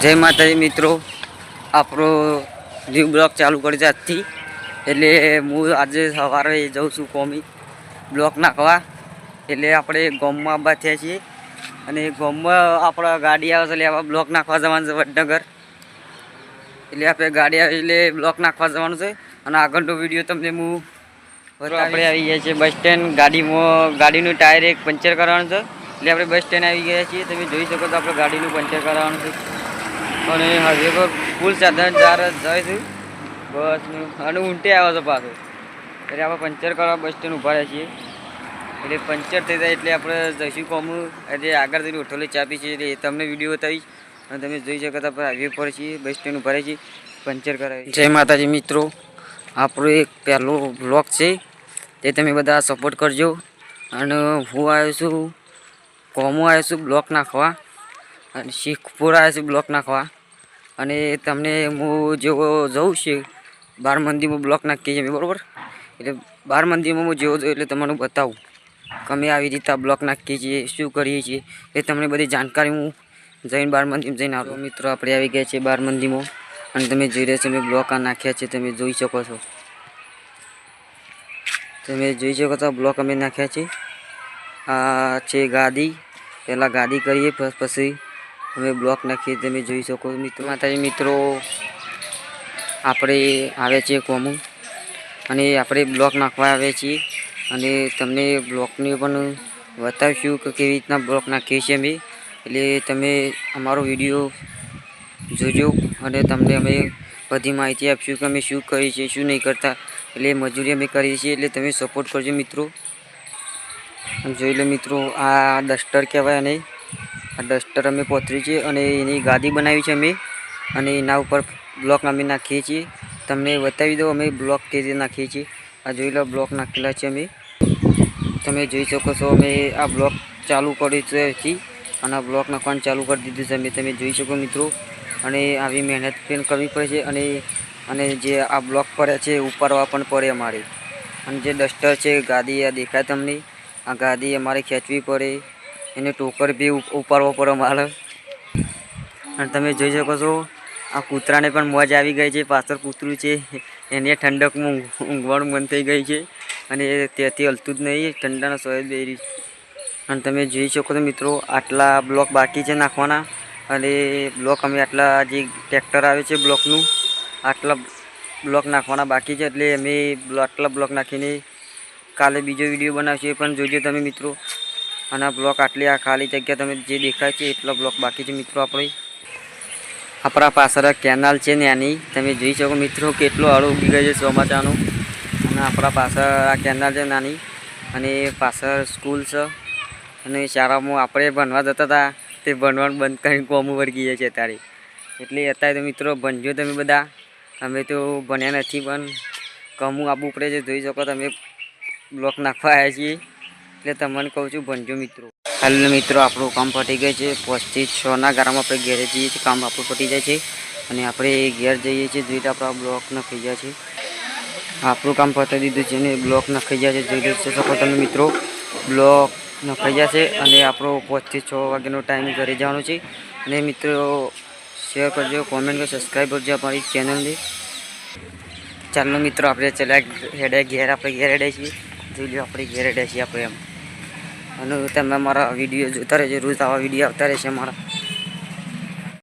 જય માતાજી મિત્રો, આપણો ન્યૂ બ્લોક ચાલુ કરી છે આજથી. એટલે હું આજે સવારે જાઉં છું કોમી બ્લોક નાખવા. એટલે આપણે ગામમાં આવવા થયા છીએ અને ગામમાં આપણા ગાડી આવે છે લેવા બ્લોક નાખવા જવાનું છે વડનગર. એટલે આપણે ગાડી આવી એટલે બ્લોક નાખવા જવાનું છે અને આગળનો વિડીયો તમને હું આપણે આવી ગયા છીએ બસ સ્ટેન્ડ. ગાડીનું ટાયર એક પંચર કરવાનું છે એટલે આપણે બસ સ્ટેન્ડ આવી ગયા છીએ. તમે જોઈ શકો તો આપણે ગાડીનું પંચર કરાવવાનું છે અને હવે પર ફૂલ સાધન જાય છે બસનું અને ઊંટે આવે છે પાછું. એટલે આપણે પંચર કરવા બસ સ્ટેન્ડ ઊભા રહ્યા છીએ. એટલે પંચર થઈ જાય એટલે આપણે જઈશું કોમું. એટલે આગળ જઈને હોટલે ચાપી છે એટલે તમને વિડીયો બતાવીશ અને તમે જોઈ શકો તો આપણે હાઈવે પર છીએ, બસ સ્ટેન્ડ ઊભા રહ્યા છીએ, પંચર કરાવી. જય માતાજી મિત્રો, આપણો એક પહેલો બ્લોગ છે તે તમે બધા સપોર્ટ કરજો. અને હું આવ્યો છું કોમું આવ્યો છું બ્લોક નાખવા અને શીખપુર આવ્યો છું બ્લોક નાખવા. અને તમને હું જેવો જઉં છું 12 મંદિરમાં બ્લોક નાખીએ છીએ બરાબર. એટલે 12 મંદિરમાં હું જેવો જોઉં એટલે તમને બતાવું કે અમે આવી રીતે બ્લોક નાખીએ છીએ, શું કરીએ છીએ એ તમને બધી જાણકારી હું જઈને 12 મંદિરમાં જઈને આવું. મિત્રો આપણે આવી ગયા છીએ 12 મંદિરમાં અને તમે જોઈ રહ્યા છો મેં બ્લોક આ નાખ્યા છે, તમે જોઈ શકો છો. તમે જોઈ શકો છો બ્લોક અમે નાખ્યા છે. આ છે ગાદી, પહેલાં ગાદી કરીએ પછી અમે બ્લોક નાખીએ. તમે જોઈ શકો મિત્રો. માતાજી મિત્રો, આપણે આવે છે કોમું અને આપણે બ્લોક નાખવા આવે છીએ અને તમને બ્લોકની પણ બતાવીશું કે કેવી રીતના બ્લોક નાખીએ છીએ અમે. એટલે તમે અમારો વિડીયો જોજો અને તમને અમે બધી માહિતી આપીશું કે અમે શું કરીએ છીએ, શું નહીં કરતા. એટલે મજૂરી અમે કરીએ છીએ એટલે તમે સપોર્ટ કરજો મિત્રો. જોઈ લો મિત્રો, આ ડસ્ટર કહેવાય અને આ ડસ્ટર અમે પોતરી છે અને એની ગાદી બનાવી છે અમે અને એના ઉપર બ્લોક અમે નાખીએ છીએ. તમને બતાવી દો અમે બ્લોક કેવી રીતે નાખીએ છીએ. આ જોઈ લો બ્લોક નાખેલા છે અમે. તમે જોઈ શકો છો અમે આ બ્લોક ચાલુ કરી છે અને આ બ્લોક નાખવાનું ચાલુ કરી દીધું છે અમે. તમે જોઈ શકો મિત્રો. અને આવી મહેનત પણ કરવી પડે છે અને જે આ બ્લોક પડે છે ઉપાડવા પણ પડે અમારે. અને જે ડસ્ટર છે ગાદી આ દેખાય તમને, આ ગાદી અમારે ખેંચવી પડે, એને ટોકર બી ઉપાડવો પડે અમારે. અને તમે જોઈ શકો છો આ કૂતરાને પણ મોજ આવી ગઈ છે. પાછળ કૂતરું છે એને ઠંડકમાં ઊંઘવાનું મન થઈ ગઈ છે અને ત્યાંથી હલતું જ નહીં, ઠંડાનો સ્વાદ બેરી. અને તમે જોઈ શકો છો મિત્રો આટલા બ્લોક બાકી છે નાખવાના અને બ્લોક અમે આટલા જે ટ્રેક્ટર આવે છે બ્લોકનું આટલા બ્લોક નાખવાના બાકી છે. એટલે અમે આટલા બ્લોક નાખીને કાલે બીજો વિડીયો બનાવશું, એ પણ જોજો તમે મિત્રો. અને આ બ્લોક આટલી આ ખાલી જગ્યા તમે જે દેખાય છે એટલા બ્લોક બાકી છે મિત્રો. આપણા પાછળ કેનાલ છે નાની, તમે જોઈ શકો મિત્રો કેટલો હળો ઉગી ગયો છે ચોમાસાનું. અને આપણા પાછળ આ કેનાલ છે નાની અને પાછળ સ્કૂલ છે અને શાળામાં આપણે ભણવા જતા હતા તે ભણવાનું બંધ કરીને કોમું વળગી જાય છે અત્યારે. એટલે અત્યારે તો મિત્રો ભણજો તમે બધા. અમે તો ભણ્યા નથી પણ કોમું આપવું પડે છે. જોઈ શકો તમે બ્લોક નાખવા આવ્યા છીએ એટલે તમને કહું છું ભણજો મિત્રો. હાલ મિત્રો આપણું કામ પતી ગયું છે. 5 થી 6 ગાળામાં આપણે ઘેરે જઈએ છીએ, કામ આપણું પતી જાય છે અને આપણે ઘેર જઈએ છીએ. જોઈ આપણા બ્લોક નખાઈ ગયા છે. આપણું કામ પતાવી દીધું છે અને બ્લોક નખાઈ ગયા છે. જોઈ શકો તમે મિત્રો બ્લોક નખાઈ ગયા છે અને આપણો 5 થી 6 વાગ્યાનો ટાઈમ ઘરે જવાનો છે. અને મિત્રો શેર કરજો, કોમેન્ટ કરજો, સબસ્ક્રાઈબ કરજો અમારી ચેનલને. ચાલો મિત્રો આપણે હેડે ઘેર, આપણે ઘેર હેડે છીએ. જોઈ લો આપણે ઘેર હેડે છીએ આપણે એમ. અને તમે અમારા વિડીયો જોતા રહેજો, રોજ આવા વિડીયો આવતા રહેશે અમારા.